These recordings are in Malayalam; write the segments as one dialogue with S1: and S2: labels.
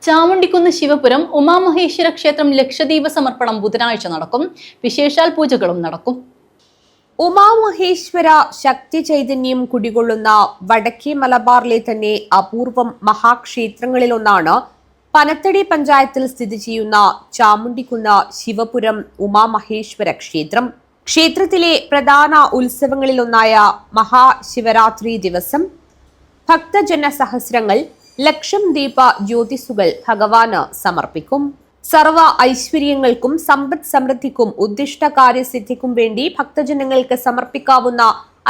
S1: ചാമുണ്ടിക്കുന്ന് ശിവപുരം ഉമാമഹേശ്വര ക്ഷേത്രം ലക്ഷദ്വീപ് സമർപ്പണം ബുധനാഴ്ച നടക്കും. വിശേഷാൽ പൂജകളും നടക്കും.
S2: ഉമാമഹേശ്വര ശക്തി ചൈതന്യം കുടികൊള്ളുന്ന വടക്കേ മലബാറിലെ തന്നെ അപൂർവം മഹാക്ഷേത്രങ്ങളിലൊന്നാണ് പനത്തടി പഞ്ചായത്തിൽ സ്ഥിതി ചെയ്യുന്ന ചാമുണ്ടിക്കുന്ന് ശിവപുരം ഉമാമഹേശ്വര ക്ഷേത്രം. ക്ഷേത്രത്തിലെ പ്രധാന ഉത്സവങ്ങളിലൊന്നായ മഹാശിവരാത്രി ദിവസം ഭക്തജന സഹസ്രങ്ങൾ ലക്ഷം ദീപ ജ്യോതിസുകൾ ഭഗവാന് സമർപ്പിക്കും. സർവ ഐശ്വര്യങ്ങൾക്കും സമ്പദ് സമൃദ്ധിക്കും ഉദ്ദിഷ്ട കാര്യസിദ്ധിക്കും വേണ്ടി ഭക്തജനങ്ങൾക്ക് സമർപ്പിക്കാവുന്ന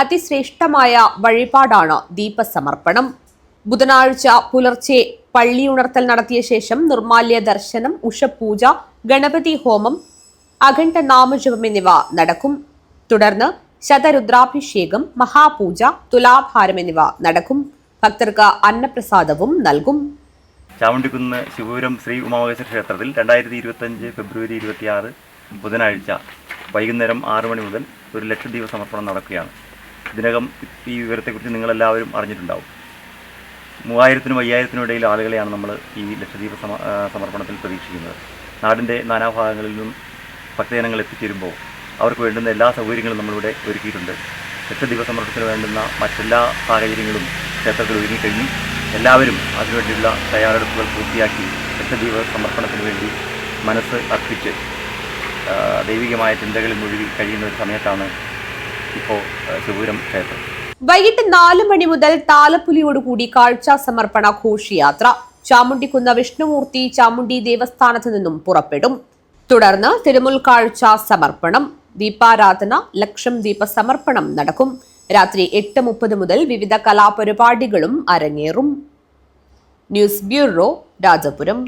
S2: അതിശ്രേഷ്ഠമായ വഴിപാടാണ് ദീപസമർപ്പണം. ബുധനാഴ്ച പുലർച്ചെ പള്ളിയുണർത്തൽ നടത്തിയ ശേഷം നിർമാല്യ ദർശനം, ഉഷപൂജ, ഗണപതി ഹോമം, അഖണ്ഡ നാമജപം എന്നിവ നടക്കും. തുടർന്ന് ശതരുദ്രാഭിഷേകം, മഹാപൂജ, തുലാഭാരം എന്നിവ നടക്കും. ഭക്തർക്ക് അന്നപ്രസാദവും നൽകും.
S3: ചാമുണ്ടിക്കുന്ന് ശിവപുരം ശ്രീ ഉമാമഹേശ്വര ക്ഷേത്രത്തിൽ 2025 ഫെബ്രുവരി 26 ബുധനാഴ്ച വൈകുന്നേരം 6 മണി മുതൽ ഒരു ലക്ഷദ്വീപ സമർപ്പണം നടക്കുകയാണ്. ഇതിനകം ഈ വിവരത്തെക്കുറിച്ച് നിങ്ങളെല്ലാവരും അറിഞ്ഞിട്ടുണ്ടാവും. 3000-നും 5000-നും ഇടയിൽ ആളുകളെയാണ് നമ്മൾ ഈ ലക്ഷദ്വീപ സമർപ്പണത്തിൽ പ്രതീക്ഷിക്കുന്നത്. നാടിൻ്റെ നാനാഭാഗങ്ങളിൽ നിന്നും ഭക്തജനങ്ങൾ എത്തിച്ചേരുമ്പോൾ അവർക്ക് വേണ്ടുന്ന എല്ലാ സൗകര്യങ്ങളും നമ്മളിവിടെ ഒരുക്കിയിട്ടുണ്ട്. ലക്ഷദ്വീപ സമർപ്പണത്തിന് വേണ്ടുന്ന മറ്റെല്ലാ സാഹചര്യങ്ങളും ക്ഷേത്രത്തിൽ ഒരുങ്ങിക്കഴിഞ്ഞു. എല്ലാവരും അതിനുവേണ്ടിയുള്ള തയ്യാറെടുപ്പുകൾ പൂർത്തിയാക്കി ലക്ഷദ്വീപ സമർപ്പണത്തിന് വേണ്ടി മനസ്സ് അർപ്പിച്ച് ദൈവികമായ ചിന്തകളിൽ മുഴുകി കഴിയുന്ന ഒരു സമയത്താണ് ഇപ്പോൾ ശിവപുരം ക്ഷേത്രം.
S2: വൈകിട്ട് 4 മണി മുതൽ താലപ്പൊലിയോടുകൂടി കാഴ്ച സമർപ്പണ ഘോഷയാത്ര ചാമുണ്ടിക്കുന്ന് വിഷ്ണുമൂർത്തി ചാമുണ്ടി ദേവസ്ഥാനത്ത് നിന്നും പുറപ്പെടും. തുടർന്ന് തിരുമുൽ കാഴ്ച സമർപ്പണം, ദീപാരാധന, ലക്ഷം ദീപ സമർപ്പണം നടക്കും. രാത്രി 8:30 മുതൽ വിവിധ കലാപരിപാടികളും അരങ്ങേറും. News bureau, Rajapuram.